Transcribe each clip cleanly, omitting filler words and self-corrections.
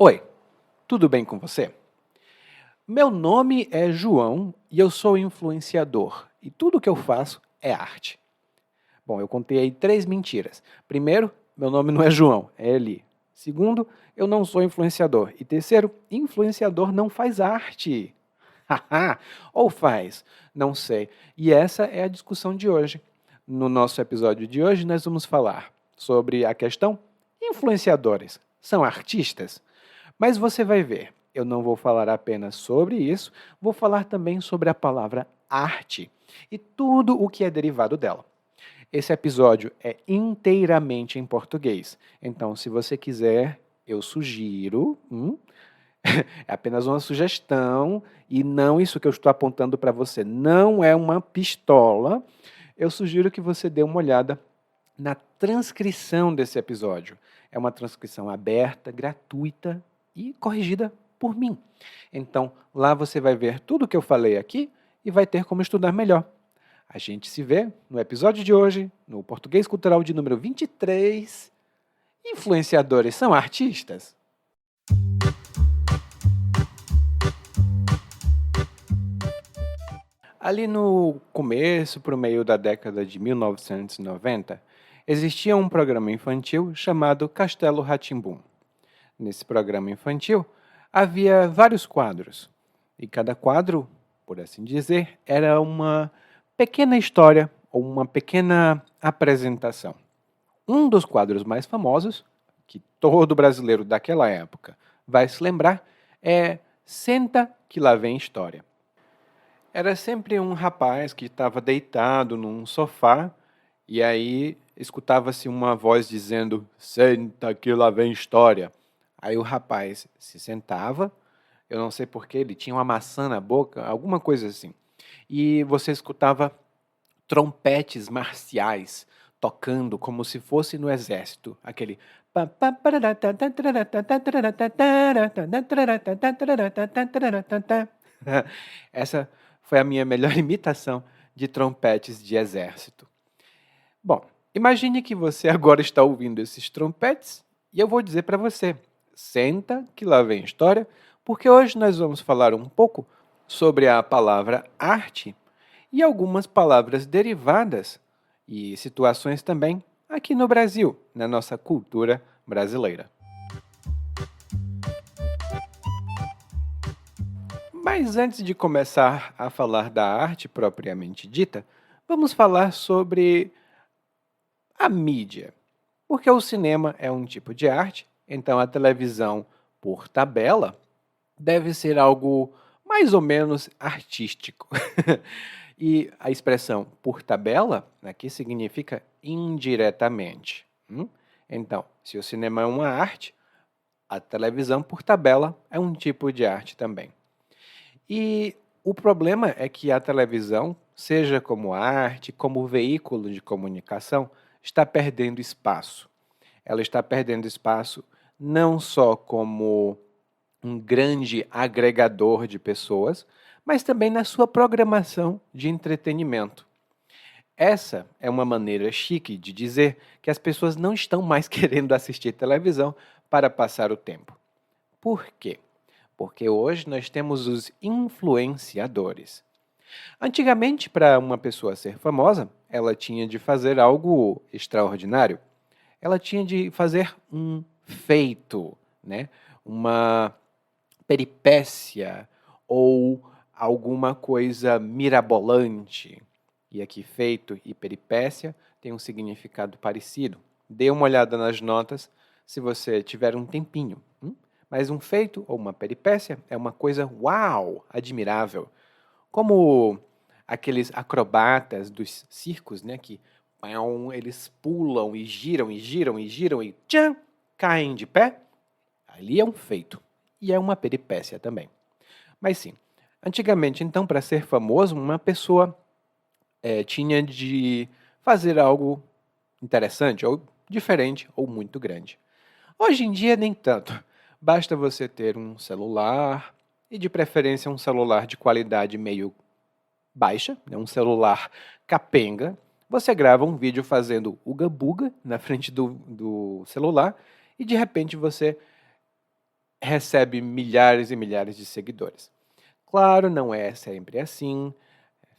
Oi, tudo bem com você? Meu nome é João e eu sou influenciador e tudo que eu faço é arte. Bom, eu contei aí 3 mentiras. Primeiro, meu nome não é João, é Eli. Segundo, eu não sou influenciador. E terceiro, influenciador não faz arte. Haha, ou faz? Não sei. E essa é a discussão de hoje. No nosso episódio de hoje, nós vamos falar sobre a questão: influenciadores são artistas? Mas você vai ver, eu não vou falar apenas sobre isso, vou falar também sobre a palavra arte e tudo o que é derivado dela. Esse episódio é inteiramente em português, então se você quiser, eu sugiro, é apenas uma sugestão e não isso que eu estou apontando para você, não é uma pistola. Eu sugiro que você dê uma olhada na transcrição desse episódio. É uma transcrição aberta, gratuita e corrigida por mim. Então, lá você vai ver tudo o que eu falei aqui e vai ter como estudar melhor. A gente se vê no episódio de hoje, no Português Cultural de número 23. Influenciadores são artistas? Ali no começo, para o meio da década de 1990, existia um programa infantil chamado Castelo rá tim Nesse programa infantil, havia vários quadros, e cada quadro, por assim dizer, era uma pequena história ou uma pequena apresentação. Um dos quadros mais famosos, que todo brasileiro daquela época vai se lembrar, é Senta que lá vem história. Era sempre um rapaz que estava deitado num sofá e aí escutava-se uma voz dizendo: Senta que lá vem história. Aí o rapaz se sentava, eu não sei porquê, ele tinha uma maçã na boca, alguma coisa assim. E você escutava trompetes marciais tocando como se fosse no exército, aquele essa foi a minha melhor imitação de trompetes de exército. Bom, imagine que você agora está ouvindo esses trompetes e eu vou dizer para você: senta que lá vem história, porque hoje nós vamos falar um pouco sobre a palavra arte e algumas palavras derivadas e situações também aqui no Brasil, na nossa cultura brasileira. Mas antes de começar a falar da arte propriamente dita, vamos falar sobre a mídia. Porque o cinema é um tipo de arte, então a televisão, por tabela, deve ser algo mais ou menos artístico. E a expressão por tabela aqui significa indiretamente. Então, se o cinema é uma arte, a televisão por tabela é um tipo de arte também. E o problema é que a televisão, seja como arte, como veículo de comunicação, está perdendo espaço. Ela está perdendo espaço não só como um grande agregador de pessoas, mas também na sua programação de entretenimento. Essa é uma maneira chique de dizer que as pessoas não estão mais querendo assistir televisão para passar o tempo. Por quê? Porque hoje nós temos os influenciadores. Antigamente, para uma pessoa ser famosa, ela tinha de fazer algo extraordinário. Ela tinha de fazer um feito, né? Uma peripécia ou alguma coisa mirabolante. E aqui feito e peripécia tem um significado parecido. Dê uma olhada nas notas se você tiver um tempinho. Mas um feito ou uma peripécia é uma coisa uau, admirável. Como aqueles acrobatas dos circos, né, que eles pulam e giram e giram e giram e tchan, caem de pé. Ali é um feito e é uma peripécia também. Mas sim, antigamente, então, para ser famoso, uma pessoa tinha de fazer algo interessante, ou diferente, ou muito grande. Hoje em dia, nem tanto. Basta você ter um celular, e de preferência um celular de qualidade meio baixa, né, um celular capenga. Você grava um vídeo fazendo uga-buga na frente do celular, e de repente você recebe milhares e milhares de seguidores. Claro, não é sempre assim.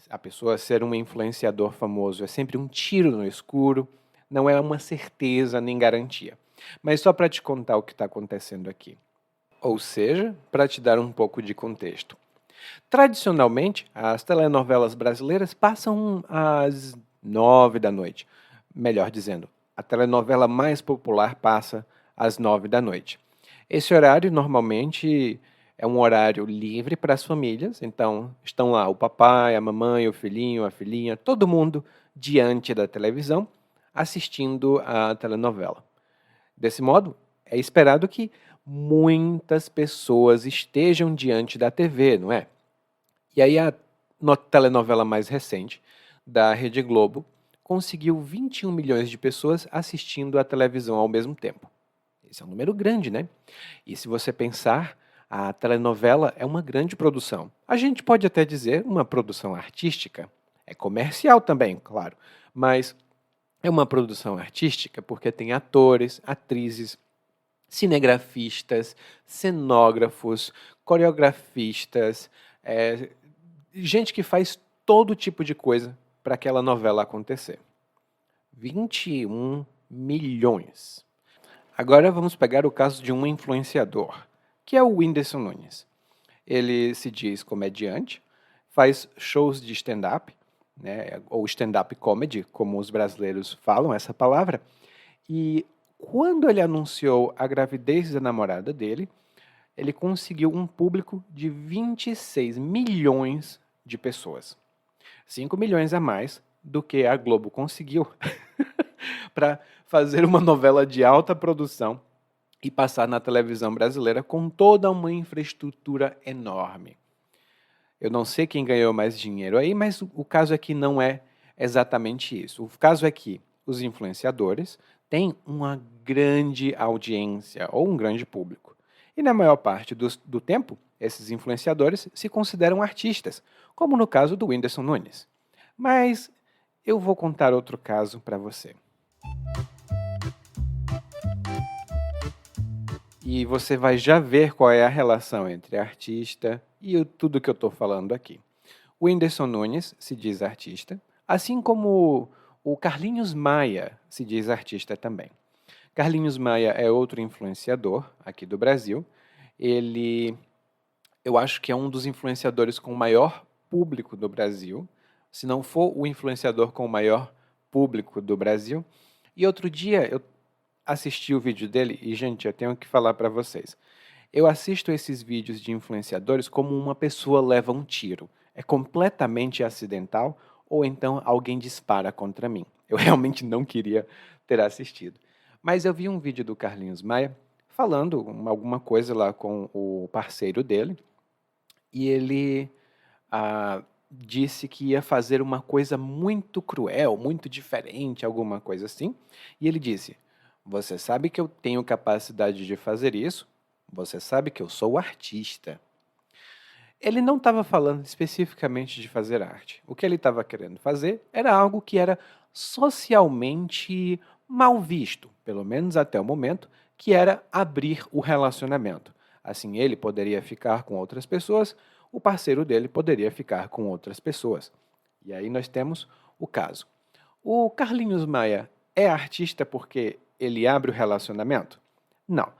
A pessoa ser um influenciador famoso é sempre um tiro no escuro, não é uma certeza nem garantia. Mas só para te contar o que está acontecendo aqui. Ou seja, para te dar um pouco de contexto. Tradicionalmente, as telenovelas brasileiras passam às 9 da noite. Melhor dizendo, a telenovela mais popular passa às 9 da noite. Esse horário normalmente é um horário livre para as famílias, então estão lá o papai, a mamãe, o filhinho, a filhinha, todo mundo diante da televisão assistindo a telenovela. Desse modo, é esperado que muitas pessoas estejam diante da TV, não é? E aí a telenovela mais recente, da Rede Globo, conseguiu 21 milhões de pessoas assistindo a televisão ao mesmo tempo. Esse é um número grande, né? E se você pensar, a telenovela é uma grande produção. A gente pode até dizer uma produção artística. É comercial também, claro, mas é uma produção artística porque tem atores, atrizes, cinegrafistas, cenógrafos, coreografistas, é, gente que faz todo tipo de coisa para aquela novela acontecer. 21 milhões. Agora vamos pegar o caso de um influenciador, que é o Whindersson Nunes. Ele se diz comediante, faz shows de stand-up, né, ou stand-up comedy, como os brasileiros falam essa palavra, e quando ele anunciou a gravidez da namorada dele, ele conseguiu um público de 26 milhões de pessoas. 5 milhões a mais do que a Globo conseguiu para fazer uma novela de alta produção e passar na televisão brasileira com toda uma infraestrutura enorme. Eu não sei quem ganhou mais dinheiro aí, mas o caso aqui não é exatamente isso. O caso é que os influenciadores têm uma grande audiência ou um grande público. E na maior parte do tempo, esses influenciadores se consideram artistas, como no caso do Whindersson Nunes. Mas eu vou contar outro caso para você. E você vai já ver qual é a relação entre artista e tudo que eu estou falando aqui. O Whindersson Nunes se diz artista, assim como o Carlinhos Maia se diz artista também. Carlinhos Maia é outro influenciador aqui do Brasil. Eu acho que é um dos influenciadores com o maior público do Brasil, se não for o influenciador com o maior público do Brasil. E outro dia eu assisti o vídeo dele e, gente, eu tenho que falar para vocês. Eu assisto esses vídeos de influenciadores como uma pessoa leva um tiro. É completamente acidental ou então alguém dispara contra mim. Eu realmente não queria ter assistido. Mas eu vi um vídeo do Carlinhos Maia falando alguma coisa lá com o parceiro dele e ele disse que ia fazer uma coisa muito cruel, muito diferente, alguma coisa assim. E ele disse: "Você sabe que eu tenho capacidade de fazer isso? Você sabe que eu sou artista." Ele não estava falando especificamente de fazer arte. O que ele estava querendo fazer era algo que era socialmente mal visto, pelo menos até o momento, que era abrir o relacionamento. Assim, ele poderia ficar com outras pessoas, o parceiro dele poderia ficar com outras pessoas. E aí nós temos o caso. O Carlinhos Maia é artista porque ele abre o relacionamento? Não.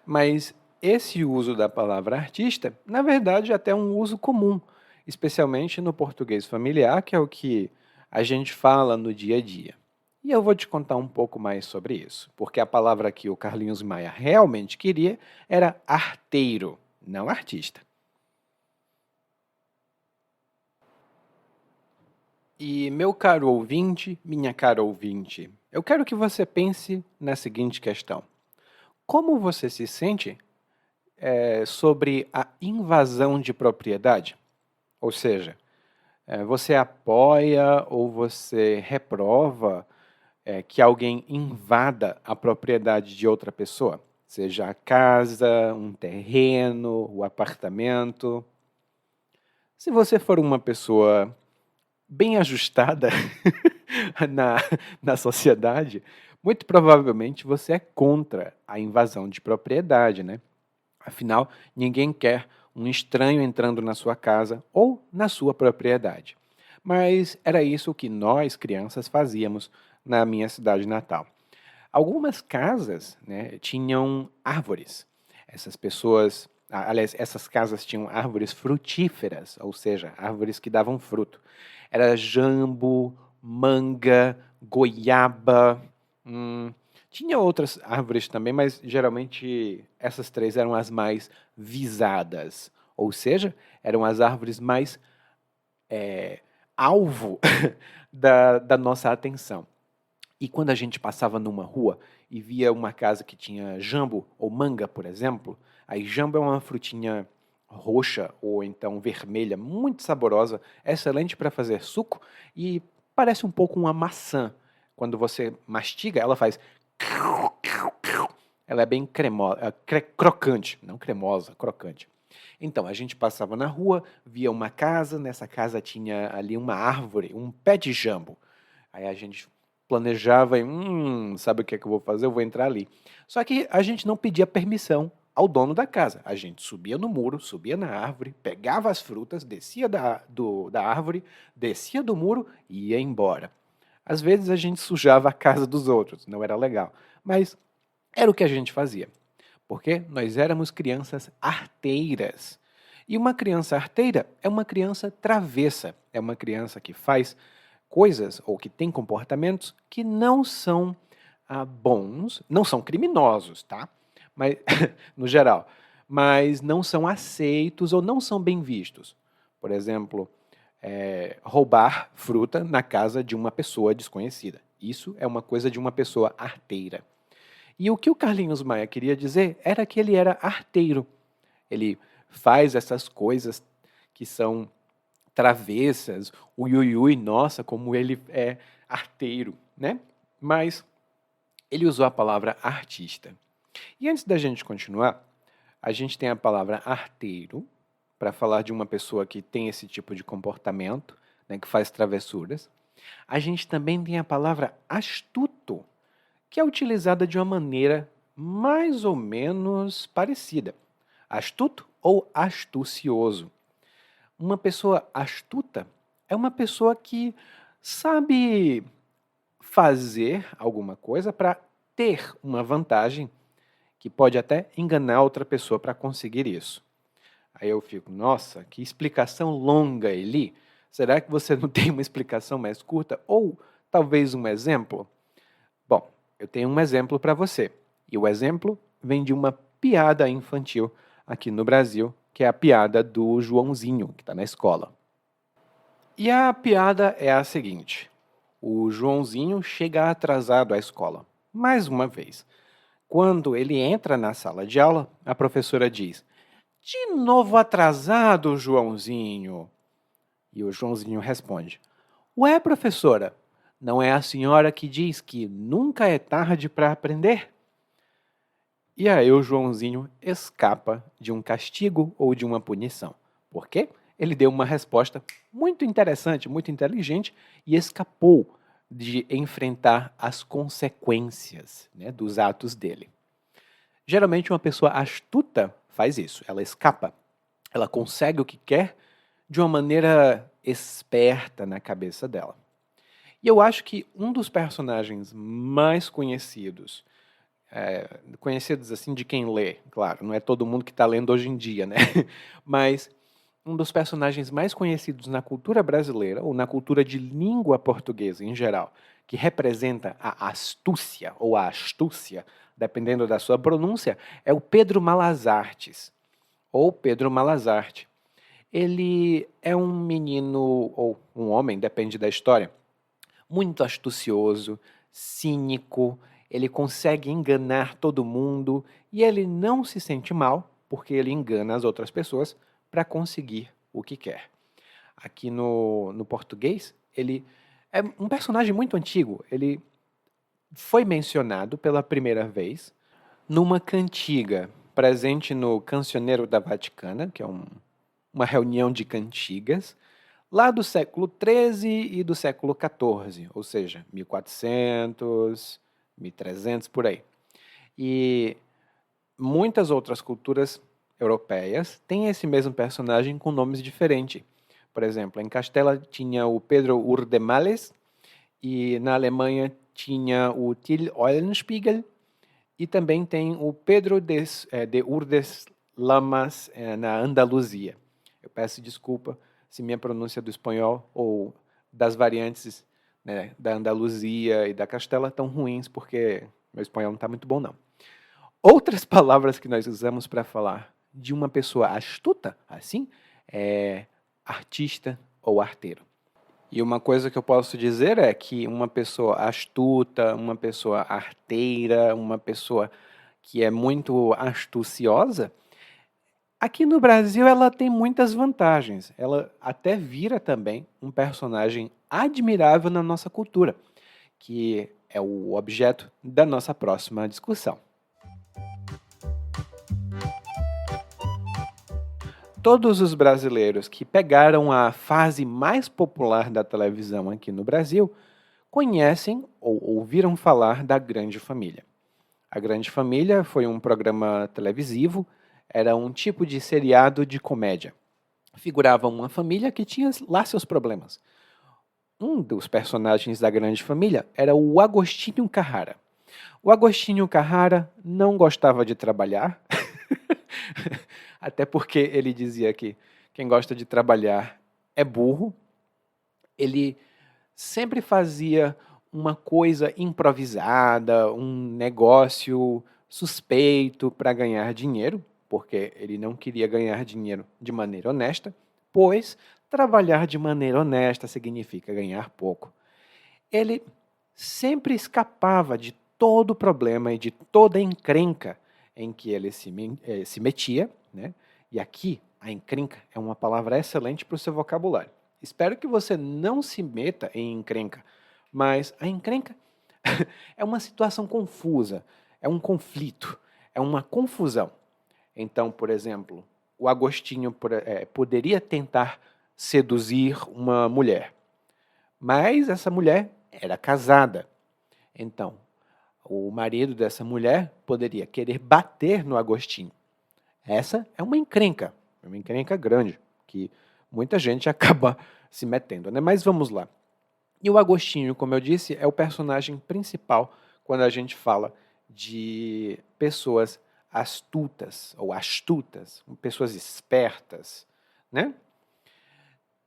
Mas esse uso da palavra artista, na verdade, até é um uso comum, especialmente no português familiar, que é o que a gente fala no dia a dia. E eu vou te contar um pouco mais sobre isso, porque a palavra que o Carlinhos Maia realmente queria era arteiro, não artista. E meu caro ouvinte, minha cara ouvinte, eu quero que você pense na seguinte questão: como você se sente sobre a invasão de propriedade? Ou seja, você apoia ou você reprova que alguém invada a propriedade de outra pessoa? Seja a casa, um terreno, o apartamento. Se você for uma pessoa bem ajustada na, na sociedade, muito provavelmente você é contra a invasão de propriedade, né? Afinal, ninguém quer um estranho entrando na sua casa ou na sua propriedade. Mas era isso que nós, crianças, fazíamos na minha cidade natal. Algumas casas, né, tinham árvores. Essas pessoas, aliás, essas casas tinham árvores frutíferas, ou seja, árvores que davam fruto. Era jambo, manga, goiaba, tinha outras árvores também, mas geralmente essas três eram as mais visadas. Ou seja, eram as árvores mais alvo da nossa atenção. E quando a gente passava numa rua e via uma casa que tinha jambo ou manga, por exemplo, aí jambo é uma frutinha roxa ou então vermelha, muito saborosa, excelente para fazer suco e parece um pouco uma maçã. Quando você mastiga, ela faz. Ela é bem cremosa, crocante, não cremosa, crocante. Então, a gente passava na rua, via uma casa, nessa casa tinha ali uma árvore, um pé de jambo. Aí a gente planejava e, sabe o que é que eu vou fazer? Eu vou entrar ali. Só que a gente não pedia permissão ao dono da casa. A gente subia no muro, subia na árvore, pegava as frutas, descia da árvore, descia do muro e ia embora. Às vezes a gente sujava a casa dos outros, não era legal. Mas era o que a gente fazia. Porque nós éramos crianças arteiras. E uma criança arteira é uma criança travessa, é uma criança que faz coisas ou que tem comportamentos que não são bons, não são criminosos, tá? Mas, no geral, mas não são aceitos ou não são bem vistos. Por exemplo, roubar fruta na casa de uma pessoa desconhecida. Isso é uma coisa de uma pessoa arteira. E o que o Carlinhos Maia queria dizer era que ele era arteiro. Ele faz essas coisas que são travessas, ui, nossa, como ele é arteiro, né? Mas ele usou a palavra artista. E antes da gente continuar, a gente tem a palavra arteiro para falar de uma pessoa que tem esse tipo de comportamento, né, que faz travessuras. A gente também tem a palavra astuto, que é utilizada de uma maneira mais ou menos parecida. Astuto ou astucioso. Uma pessoa astuta é uma pessoa que sabe fazer alguma coisa para ter uma vantagem que pode até enganar outra pessoa para conseguir isso. Aí eu fico, nossa, que explicação longa, Eli. Será que você não tem uma explicação mais curta? Ou talvez um exemplo? Bom, eu tenho um exemplo para você. E o exemplo vem de uma piada infantil aqui no Brasil, que é a piada do Joãozinho, que está na escola. E a piada é a seguinte: o Joãozinho chega atrasado à escola, mais uma vez. Quando ele entra na sala de aula, a professora diz: "De novo atrasado, Joãozinho?" E o Joãozinho responde: "Ué, professora, não é a senhora que diz que nunca é tarde para aprender?" E aí o Joãozinho escapa de um castigo ou de uma punição. Por quê? Ele deu uma resposta muito interessante, muito inteligente e escapou de enfrentar as consequências, né, dos atos dele. Geralmente uma pessoa astuta faz isso, ela escapa, ela consegue o que quer de uma maneira esperta na cabeça dela. E eu acho que um dos personagens mais conhecidos, conhecidos assim de quem lê, claro, não é todo mundo que está lendo hoje em dia, né? Mas um dos personagens mais conhecidos na cultura brasileira, ou na cultura de língua portuguesa em geral, que representa a astúcia, ou a astúcia, dependendo da sua pronúncia, é o Pedro Malazartes, ou Pedro Malazarte. Ele é um menino, ou um homem, depende da história, muito astucioso, cínico, ele consegue enganar todo mundo e ele não se sente mal porque ele engana as outras pessoas para conseguir o que quer. Aqui no português, ele é um personagem muito antigo. Ele foi mencionado pela primeira vez numa cantiga presente no Cancioneiro da Vaticana, que é uma reunião de cantigas, lá do século XIII e do século XIV, ou seja, 1400, 1300, por aí. E muitas outras culturas europeias têm esse mesmo personagem com nomes diferentes. Por exemplo, em Castela tinha o Pedro Urdemales e na Alemanha tinha o Till Eulenspiegel e também tem o Pedro de Urdes Lamas na Andaluzia. Eu peço desculpa se minha pronúncia do espanhol ou das variantes, né, da Andaluzia e da Castela estão ruins, porque meu espanhol não está muito bom, não. Outras palavras que nós usamos para falar de uma pessoa astuta, assim, é artista ou arteiro. E uma coisa que eu posso dizer é que uma pessoa astuta, uma pessoa arteira, uma pessoa que é muito astuciosa, aqui no Brasil ela tem muitas vantagens. Ela até vira também um personagem admirável na nossa cultura, que é o objeto da nossa próxima discussão. Todos os brasileiros que pegaram a fase mais popular da televisão aqui no Brasil conhecem ou ouviram falar da Grande Família. A Grande Família foi um programa televisivo, era um tipo de seriado de comédia. Figurava uma família que tinha lá seus problemas. Um dos personagens da Grande Família era o Agostinho Carrara. O Agostinho Carrara não gostava de trabalhar, até porque ele dizia que quem gosta de trabalhar é burro. Ele sempre fazia uma coisa improvisada, um negócio suspeito para ganhar dinheiro, porque ele não queria ganhar dinheiro de maneira honesta, pois trabalhar de maneira honesta significa ganhar pouco. Ele sempre escapava de todo problema e de toda encrenca em que ele se metia, né? E aqui, a encrenca é uma palavra excelente para o seu vocabulário. Espero que você não se meta em encrenca, mas a encrenca é uma situação confusa, é um conflito, é uma confusão. Então, por exemplo, o Agostinho poderia tentar seduzir uma mulher, mas essa mulher era casada. Então, o marido dessa mulher poderia querer bater no Agostinho. Essa é uma encrenca grande, que muita gente acaba se metendo, né? Mas vamos lá. E o Agostinho, como eu disse, é o personagem principal quando a gente fala de pessoas astutas ou astutas, pessoas espertas, né?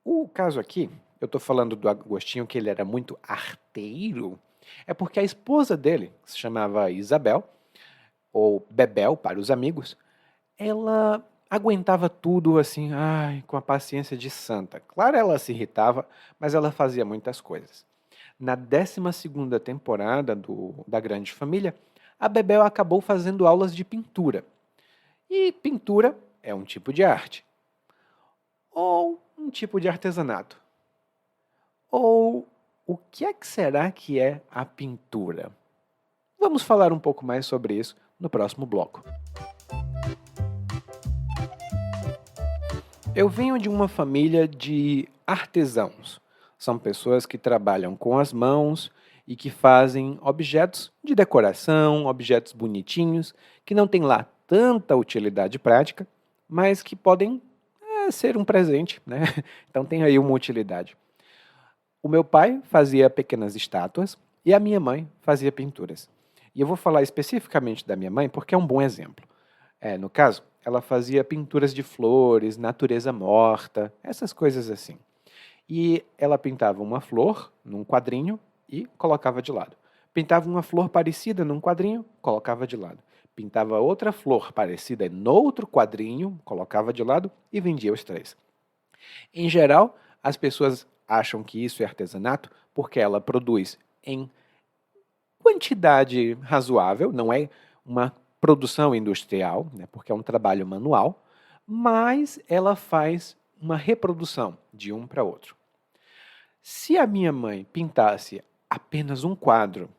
O caso aqui, eu estou falando do Agostinho que ele era muito arteiro, é porque a esposa dele, que se chamava Isabel, ou Bebel para os amigos, ela aguentava tudo assim, ai, com a paciência de santa. Claro, ela se irritava, mas ela fazia muitas coisas. Na 12ª temporada da Grande Família, a Bebel acabou fazendo aulas de pintura. E pintura é um tipo de arte. Ou um tipo de artesanato. Ou o que é que será que é a pintura? Vamos falar um pouco mais sobre isso no próximo bloco. Eu venho de uma família de artesãos. São pessoas que trabalham com as mãos e que fazem objetos de decoração, objetos bonitinhos, que não têm lá tanta utilidade prática, mas que podem ser um presente, né? Então tem aí uma utilidade. O meu pai fazia pequenas estátuas e a minha mãe fazia pinturas. E eu vou falar especificamente da minha mãe porque é um bom exemplo. No caso, ela fazia pinturas de flores, natureza morta, essas coisas assim. E ela pintava uma flor num quadrinho e colocava de lado. Pintava uma flor parecida num quadrinho, colocava de lado. Pintava outra flor parecida no outro quadrinho, colocava de lado e vendia os três. Em geral, as pessoas acham que isso é artesanato porque ela produz em quantidade razoável, não é uma produção industrial, né, porque é um trabalho manual, mas ela faz uma reprodução de um para outro. Se a minha mãe pintasse apenas um quadro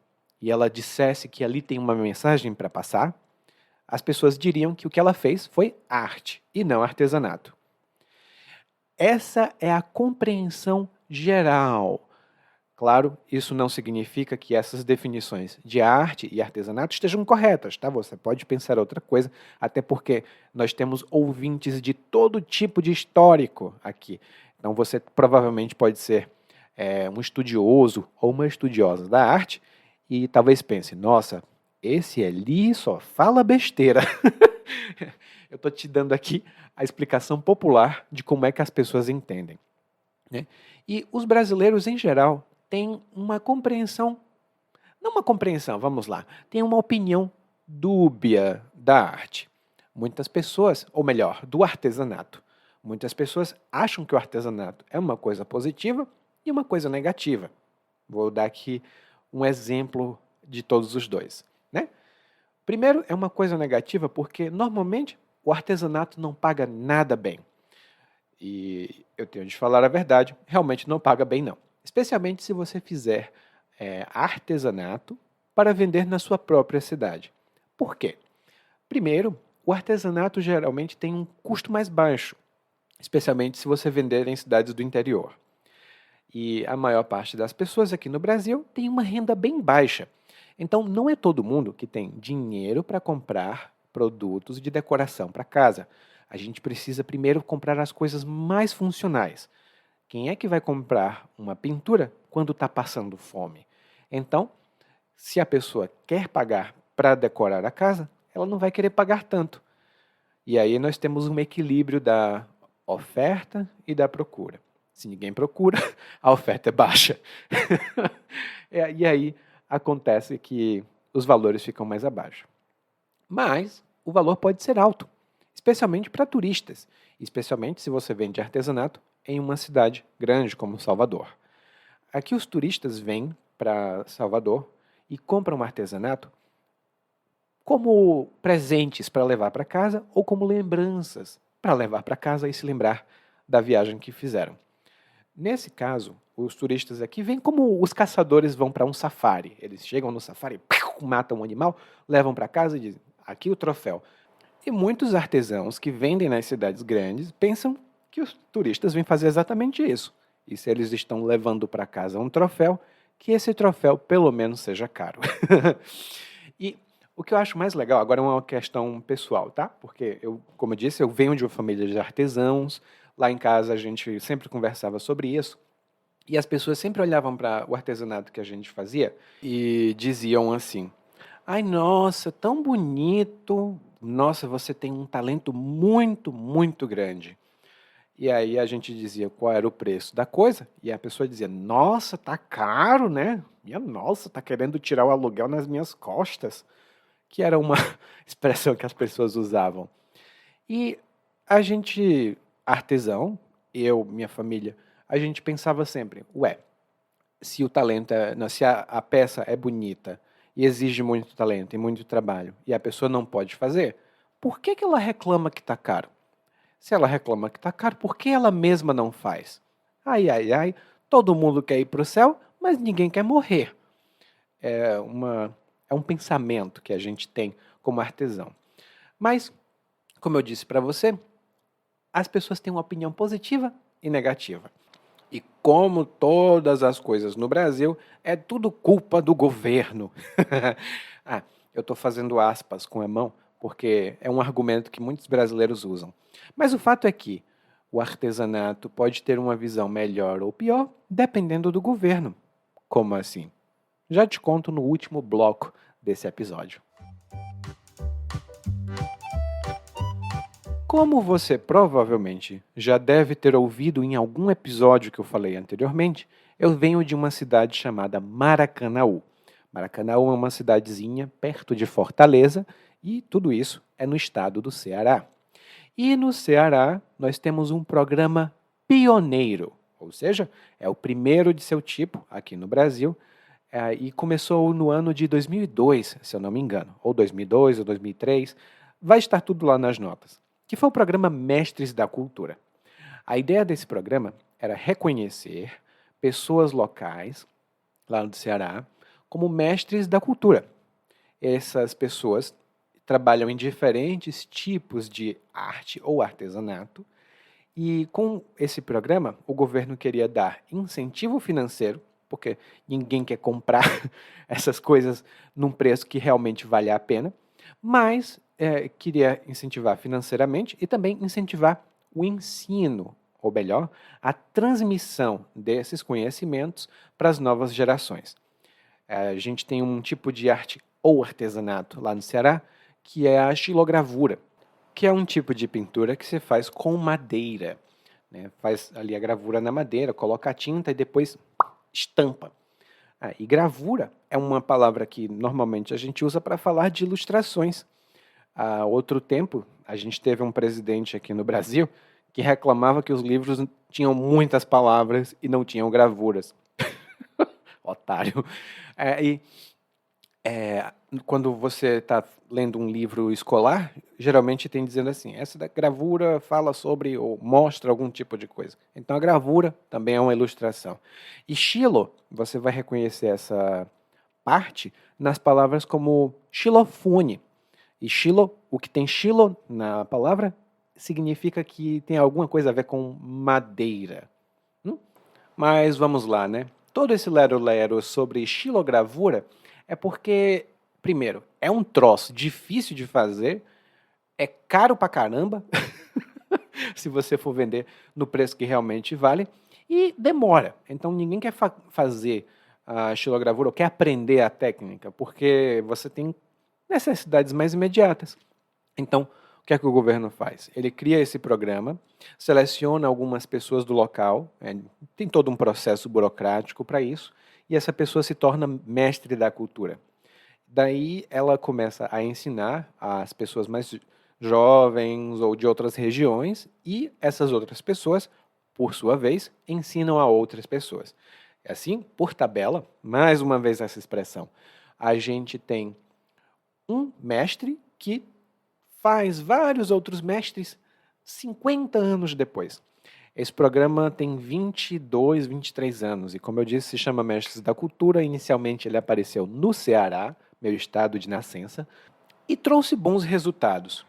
e ela dissesse que ali tem uma mensagem para passar, as pessoas diriam que o que ela fez foi arte e não artesanato. Essa é a compreensão geral. Claro, isso não significa que essas definições de arte e artesanato estejam corretas, tá? Você pode pensar outra coisa, até porque nós temos ouvintes de todo tipo de histórico aqui. Então você provavelmente pode ser um estudioso ou uma estudiosa da arte e talvez pense, nossa, esse ali só fala besteira. Eu estou te dando aqui a explicação popular de como é que as pessoas entendem, né? E os brasileiros, em geral, têm uma compreensão, não uma compreensão, vamos lá, têm uma opinião dúbia da arte. Muitas pessoas, ou melhor, do artesanato. Muitas pessoas acham que o artesanato é uma coisa positiva e uma coisa negativa. Vou dar aqui um exemplo de todos os dois, né? Primeiro, é uma coisa negativa porque, normalmente, o artesanato não paga nada bem. E eu tenho de falar a verdade, realmente não paga bem não. Especialmente se você fizer artesanato para vender na sua própria cidade. Por quê? Primeiro, o artesanato geralmente tem um custo mais baixo, especialmente se você vender em cidades do interior. E a maior parte das pessoas aqui no Brasil tem uma renda bem baixa. Então, não é todo mundo que tem dinheiro para comprar produtos de decoração para casa. A gente precisa primeiro comprar as coisas mais funcionais. Quem é que vai comprar uma pintura quando está passando fome? Então, se a pessoa quer pagar para decorar a casa, ela não vai querer pagar tanto. E aí nós temos um equilíbrio da oferta e da procura. Se ninguém procura, a oferta é baixa. E aí acontece que os valores ficam mais abaixo. Mas o valor pode ser alto, especialmente para turistas, especialmente se você vende artesanato em uma cidade grande como Salvador. Aqui os turistas vêm para Salvador e compram artesanato como presentes para levar para casa ou como lembranças para levar para casa e se lembrar da viagem que fizeram. Nesse caso, os turistas aqui vêm como os caçadores vão para um safari. Eles chegam no safari, matam um animal, levam para casa e dizem, aqui o troféu. E muitos artesãos que vendem nas cidades grandes pensam que os turistas vêm fazer exatamente isso. E se eles estão levando para casa um troféu, que esse troféu pelo menos seja caro. E o que eu acho mais legal, agora é uma questão pessoal, tá? Porque eu, como eu disse, eu venho de uma família de artesãos, lá em casa a gente sempre conversava sobre isso, e as pessoas sempre olhavam para o artesanato que a gente fazia e diziam assim, ai, nossa, tão bonito, nossa, você tem um talento muito, muito grande. E aí a gente dizia qual era o preço da coisa, e a pessoa dizia, nossa, tá caro, né? Minha nossa, tá querendo tirar o aluguel nas minhas costas, que era uma expressão que as pessoas usavam. E a gente, artesão, eu, minha família, a gente pensava sempre, ué, se o talento não, se a peça é bonita e exige muito talento e muito trabalho e a pessoa não pode fazer, por que ela reclama que está caro? Se ela reclama que está caro, por que ela mesma não faz? Ai, ai, ai, todo mundo quer ir para o céu, mas ninguém quer morrer. É um pensamento que a gente tem como artesão. Mas, como eu disse para você, as pessoas têm uma opinião positiva e negativa. E como todas as coisas no Brasil, é tudo culpa do governo. Ah, eu estou fazendo aspas com a mão, porque é um argumento que muitos brasileiros usam. Mas o fato é que o artesanato pode ter uma visão melhor ou pior, dependendo do governo. Como assim? Já te conto no último bloco desse episódio. Como você provavelmente já deve ter ouvido em algum episódio que eu falei anteriormente, eu venho de uma cidade chamada Maracanaú. Maracanaú é uma cidadezinha perto de Fortaleza e tudo isso é no estado do Ceará. E no Ceará nós temos um programa pioneiro, ou seja, é o primeiro de seu tipo aqui no Brasil, e começou no ano de 2002, se eu não me engano, ou 2002 ou 2003, vai estar tudo lá nas notas, que foi o programa Mestres da Cultura. A ideia desse programa era reconhecer pessoas locais, lá no Ceará, como mestres da cultura. Essas pessoas trabalham em diferentes tipos de arte ou artesanato, e com esse programa, o governo queria dar incentivo financeiro porque ninguém quer comprar essas coisas num preço que realmente vale a pena, mas queria incentivar financeiramente e também incentivar o ensino, ou melhor, a transmissão desses conhecimentos para as novas gerações. A gente tem um tipo de arte ou artesanato lá no Ceará, que é a xilogravura, que é um tipo de pintura que se faz com madeira, né? Faz ali a gravura na madeira, coloca a tinta e depois estampa. E gravura é uma palavra que normalmente a gente usa para falar de ilustrações. Há outro tempo, a gente teve um presidente aqui no Brasil que reclamava que os livros tinham muitas palavras e não tinham gravuras. Otário. E quando você está lendo um livro escolar, geralmente tem dizendo assim, essa da gravura fala sobre ou mostra algum tipo de coisa. Então a gravura também é uma ilustração. E xilo, você vai reconhecer essa parte nas palavras como xilofone. E xilo, o que tem xilo na palavra significa que tem alguma coisa a ver com madeira. Mas vamos lá, né? Todo esse lero-lero sobre xilogravura é porque, primeiro, é um troço difícil de fazer, é caro pra caramba, se você for vender no preço que realmente vale, e demora. Então ninguém quer fazer a xilogravura ou quer aprender a técnica, porque você tem necessidades mais imediatas. Então, o que é que o governo faz? Ele cria esse programa, seleciona algumas pessoas do local, tem todo um processo burocrático para isso, e essa pessoa se torna mestre da cultura. Daí ela começa a ensinar as pessoas mais jovens ou de outras regiões, e essas outras pessoas, por sua vez, ensinam a outras pessoas. Assim, por tabela, mais uma vez essa expressão, a gente tem um mestre que faz vários outros mestres 50 anos depois. Esse programa tem 22, 23 anos e, como eu disse, se chama Mestres da Cultura. Inicialmente ele apareceu no Ceará, meu estado de nascença, e trouxe bons resultados.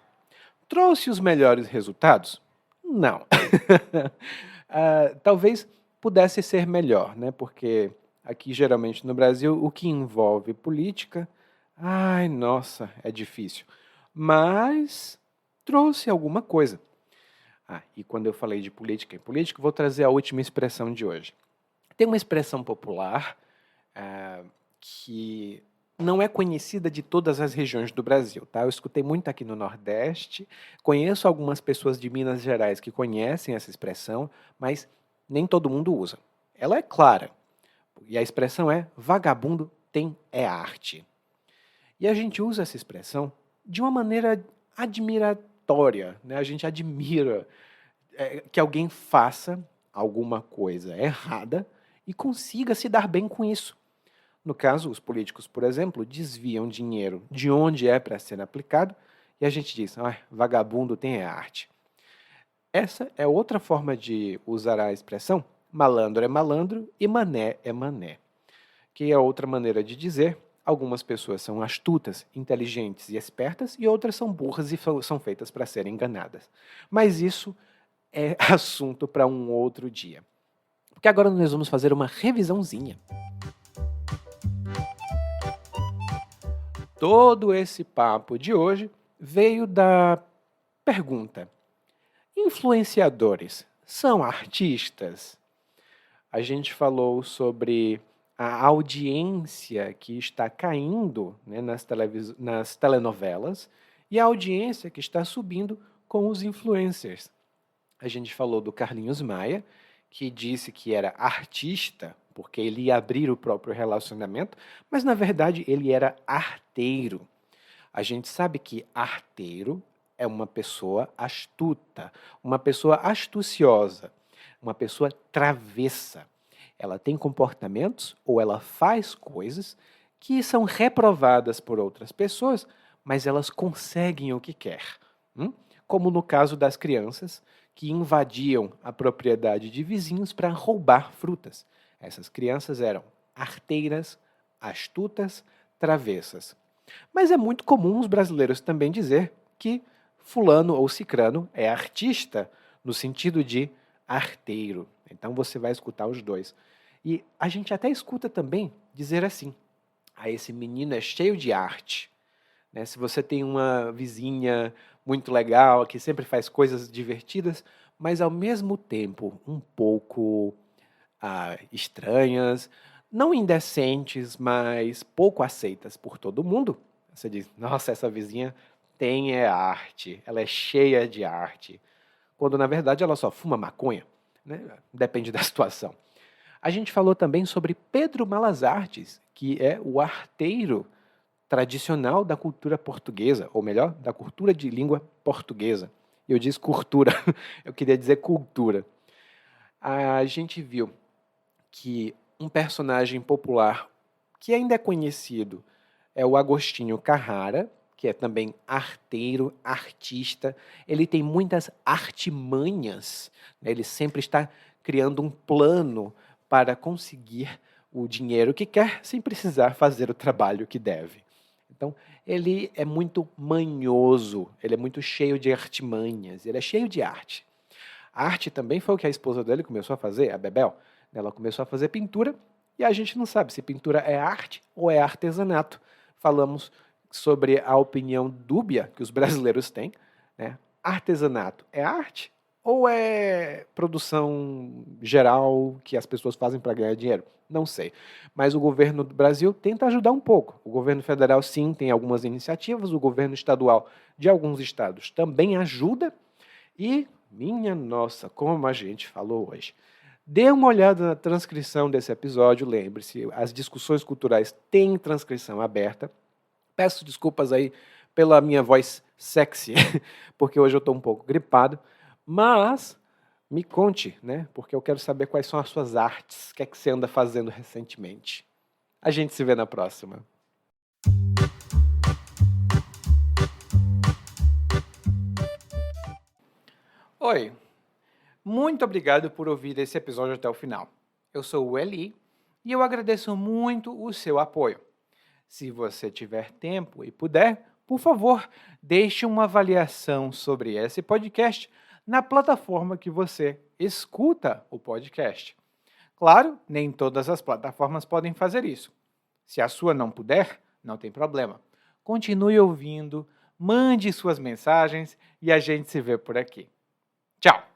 Trouxe os melhores resultados? Não. Talvez pudesse ser melhor, né? Porque aqui, geralmente, no Brasil, o que envolve política, ai, nossa, é difícil. Mas trouxe alguma coisa. E quando eu falei de política em política, vou trazer a última expressão de hoje. Tem uma expressão popular que não é conhecida de todas as regiões do Brasil, tá? Eu escutei muito aqui no Nordeste, conheço algumas pessoas de Minas Gerais que conhecem essa expressão, mas nem todo mundo usa. Ela é clara, e a expressão é vagabundo tem arte. E a gente usa essa expressão de uma maneira admiratória, né? A gente admira que alguém faça alguma coisa errada e consiga se dar bem com isso. No caso, os políticos, por exemplo, desviam dinheiro de onde é para ser aplicado e a gente diz, vagabundo tem arte. Essa é outra forma de usar a expressão malandro é malandro e mané é mané, que é outra maneira de dizer algumas pessoas são astutas, inteligentes e espertas e outras são burras e são feitas para serem enganadas. Mas isso é assunto para um outro dia. Porque agora nós vamos fazer uma revisãozinha. Todo esse papo de hoje veio da pergunta: influenciadores são artistas? A gente falou sobre a audiência que está caindo, né, nas telenovelas e a audiência que está subindo com os influencers. A gente falou do Carlinhos Maia, que disse que era artista porque ele ia abrir o próprio relacionamento, mas na verdade ele era arteiro. A gente sabe que arteiro é uma pessoa astuta, uma pessoa astuciosa, uma pessoa travessa. Ela tem comportamentos ou ela faz coisas que são reprovadas por outras pessoas, mas elas conseguem o que quer. Como no caso das crianças que invadiam a propriedade de vizinhos para roubar frutas. Essas crianças eram arteiras, astutas, travessas. Mas é muito comum os brasileiros também dizer que fulano ou cicrano é artista, no sentido de arteiro. Então você vai escutar os dois. E a gente até escuta também dizer assim: ah, esse menino é cheio de arte. Né? Se você tem uma vizinha muito legal, que sempre faz coisas divertidas, mas ao mesmo tempo um pouco estranhas, não indecentes, mas pouco aceitas por todo mundo, você diz: nossa, essa vizinha tem arte, ela é cheia de arte. Quando na verdade ela só fuma maconha, né? Depende da situação. A gente falou também sobre Pedro Malas Artes, que é o arteiro tradicional da cultura portuguesa, ou melhor, da cultura de língua portuguesa. Eu disse cultura, eu queria dizer cultura. A gente viu que um personagem popular que ainda é conhecido é o Agostinho Carrara, que é também arteiro, artista. Ele tem muitas artimanhas, né? Ele sempre está criando um plano para conseguir o dinheiro que quer, sem precisar fazer o trabalho que deve. Então, ele é muito manhoso, ele é muito cheio de artimanhas, ele é cheio de arte. A arte também foi o que a esposa dele começou a fazer, a Bebel. Ela começou a fazer pintura e a gente não sabe se pintura é arte ou é artesanato. Falamos sobre a opinião dúbia que os brasileiros têm, né? Artesanato é arte ou é produção geral que as pessoas fazem para ganhar dinheiro? Não sei. Mas o governo do Brasil tenta ajudar um pouco. O governo federal, sim, tem algumas iniciativas. O governo estadual de alguns estados também ajuda. E, minha nossa, como a gente falou hoje. Dê uma olhada na transcrição desse episódio, lembre-se, as discussões culturais têm transcrição aberta. Peço desculpas aí pela minha voz sexy, porque hoje eu estou um pouco gripado, mas me conte, né? Porque eu quero saber quais são as suas artes, o que é que você anda fazendo recentemente. A gente se vê na próxima. Oi, muito obrigado por ouvir esse episódio até o final. Eu sou o Eli e eu agradeço muito o seu apoio. Se você tiver tempo e puder, por favor, deixe uma avaliação sobre esse podcast na plataforma que você escuta o podcast. Claro, nem todas as plataformas podem fazer isso. Se a sua não puder, não tem problema. Continue ouvindo, mande suas mensagens e a gente se vê por aqui. Tchau!